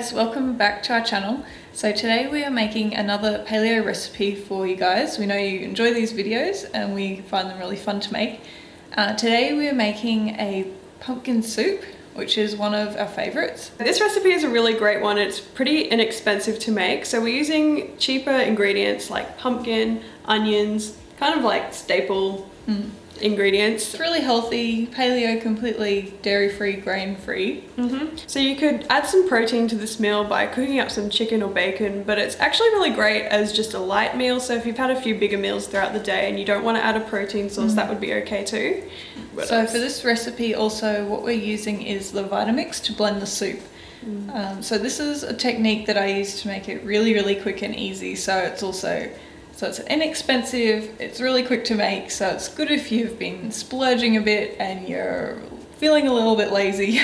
guys, welcome back to our channel. So today we are making another paleo recipe for you guys. We know you enjoy these videos and we find them really fun to make. Today we are making a pumpkin soup, which is one of our favorites. This recipe is a really great one. It's pretty inexpensive to make. So we're using cheaper ingredients like pumpkin, onions, kind of like staple ingredients. It's really healthy, paleo, completely dairy-free, grain-free. So you could add some protein to this meal by cooking up some chicken or bacon, but it's actually really great as just a light meal. So if you've had a few bigger meals throughout the day and you don't want to add a protein source, that would be okay too. So for this recipe also what we're using is the Vitamix to blend the soup. So this is a technique that I use to make it really quick and easy. So it's inexpensive, it's really quick to make, so it's good if you've been splurging a bit and you're feeling a little bit lazy.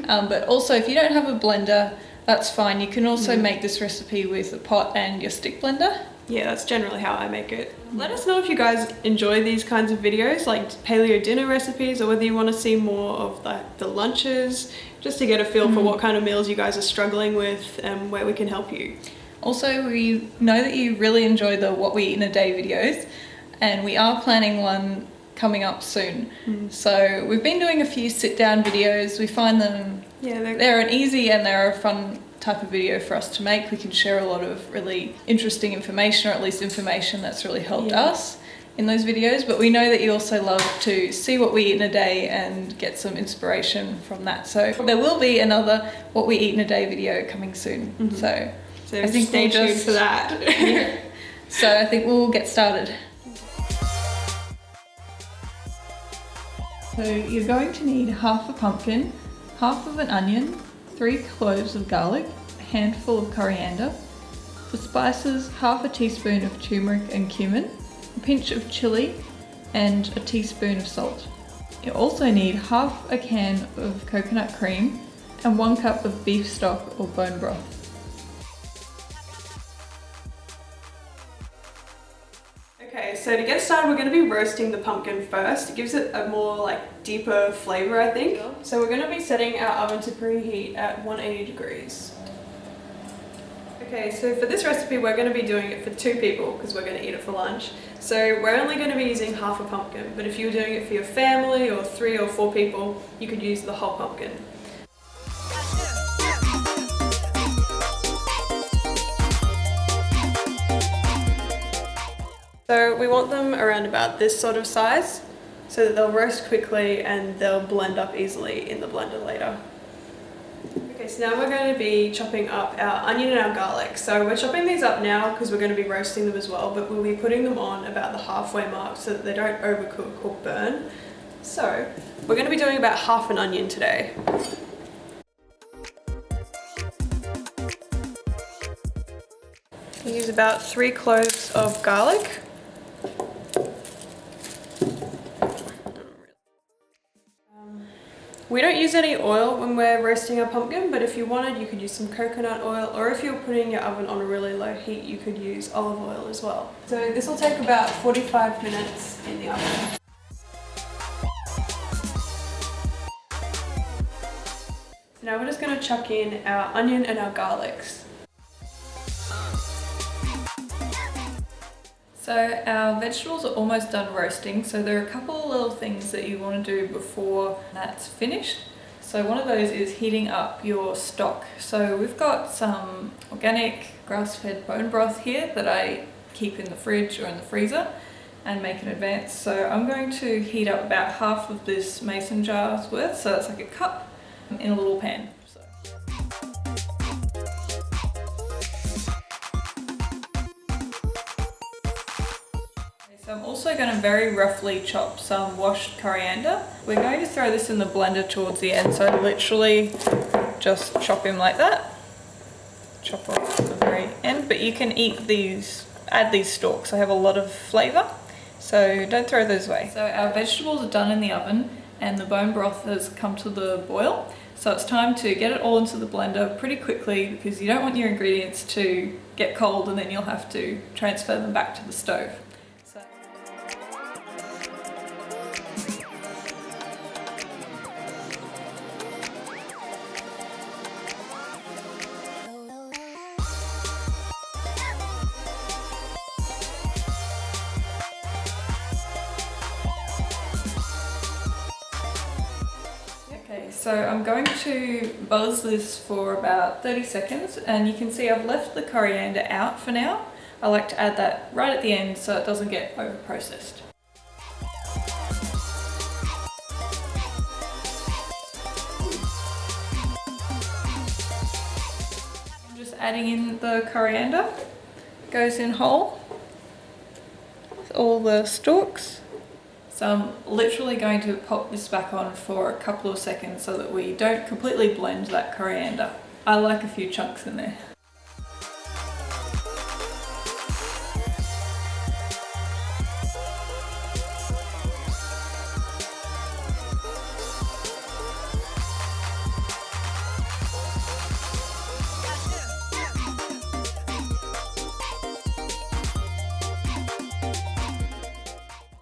But also if you don't have a blender, that's fine. You can also make this recipe with a pot and your stick blender. Yeah, that's generally how I make it. Let us know if you guys enjoy these kinds of videos, like paleo dinner recipes, or whether you want to see more of the lunches, just to get a feel for what kind of meals you guys are struggling with and where we can help you. Also, we know that you really enjoy the What We Eat in a Day videos, and we are planning one coming up soon. So we've been doing a few sit-down videos. We find them, they're an easy and they're a fun type of video for us to make. We can share a lot of really interesting information, or at least information that's really helped us in those videos. But we know that you also love to see What We Eat in a Day and get some inspiration from that. So there will be another What We Eat in a Day video coming soon. So I think stay tuned for that. So I think we'll get started. So you're going to need half a pumpkin, half of an onion, 3 cloves of garlic, a handful of coriander. For spices, half a teaspoon of turmeric and cumin, a pinch of chili, and a teaspoon of salt. You also need half a can of coconut cream and 1 cup of beef stock or bone broth. Okay, so to get started, we're going to be roasting the pumpkin first. It gives it a more deeper flavor, I think. So we're going to be setting our oven to preheat at 180 degrees. Okay, so for this recipe, we're going to be doing it for 2 people because we're going to eat it for lunch. So we're only going to be using half a pumpkin, but if you were doing it for your family or 3 or 4 people, you could use the whole pumpkin. So we want them around about this sort of size so that they'll roast quickly and they'll blend up easily in the blender later. Okay, so now we're going to be chopping up our onion and our garlic. So we're chopping these up now because we're going to be roasting them as well, but we'll be putting them on about the halfway mark so that they don't overcook or burn. So we're going to be doing about half an onion today. Use about 3 cloves of garlic. We don't use any oil when we're roasting our pumpkin, but if you wanted, you could use some coconut oil, or if you're putting your oven on a really low heat, you could use olive oil as well. So this will take about 45 minutes in the oven. So now we're just going to chuck in our onion and our garlics. So our vegetables are almost done roasting, so there are a couple of little things that you want to do before that's finished. So one of those is heating up your stock. So we've got some organic grass-fed bone broth here that I keep in the fridge or in the freezer and make in advance. So I'm going to heat up about half of this mason jar's worth, so that's like a cup, in a little pan. So I'm also going to very roughly chop some washed coriander. We're going to throw this in the blender towards the end, so literally just chop him like that. Chop off the very end, but you can eat these, add these stalks. They have a lot of flavour, so don't throw those away. So our vegetables are done in the oven and the bone broth has come to the boil. So it's time to get it all into the blender pretty quickly because you don't want your ingredients to get cold and then you'll have to transfer them back to the stove. So I'm going to buzz this for about 30 seconds, and you can see I've left the coriander out for now. I like to add that right at the end so it doesn't get over processed. I'm just adding in the coriander. Goes in whole. All the stalks. So I'm literally going to pop this back on for a couple of seconds so that we don't completely blend that coriander. I like a few chunks in there.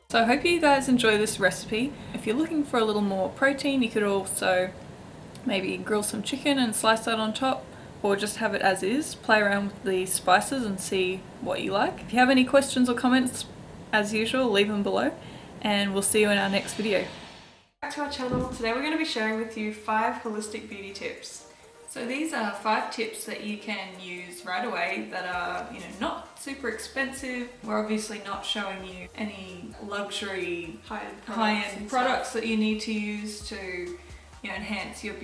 So I hope you guys enjoy this recipe. If you're looking for a little more protein, you could also maybe grill some chicken and slice that on top, or just have it as is. Play around with the spices and see what you like. If you have any questions or comments, as usual, leave them below, and we'll see you in our next video. Back to our channel. Today we're going to be sharing with you 5 holistic beauty tips. So these are 5 tips that you can use right away that are, not super expensive. We're obviously not showing you any luxury high-end products that you need to use to, enhance your beauty.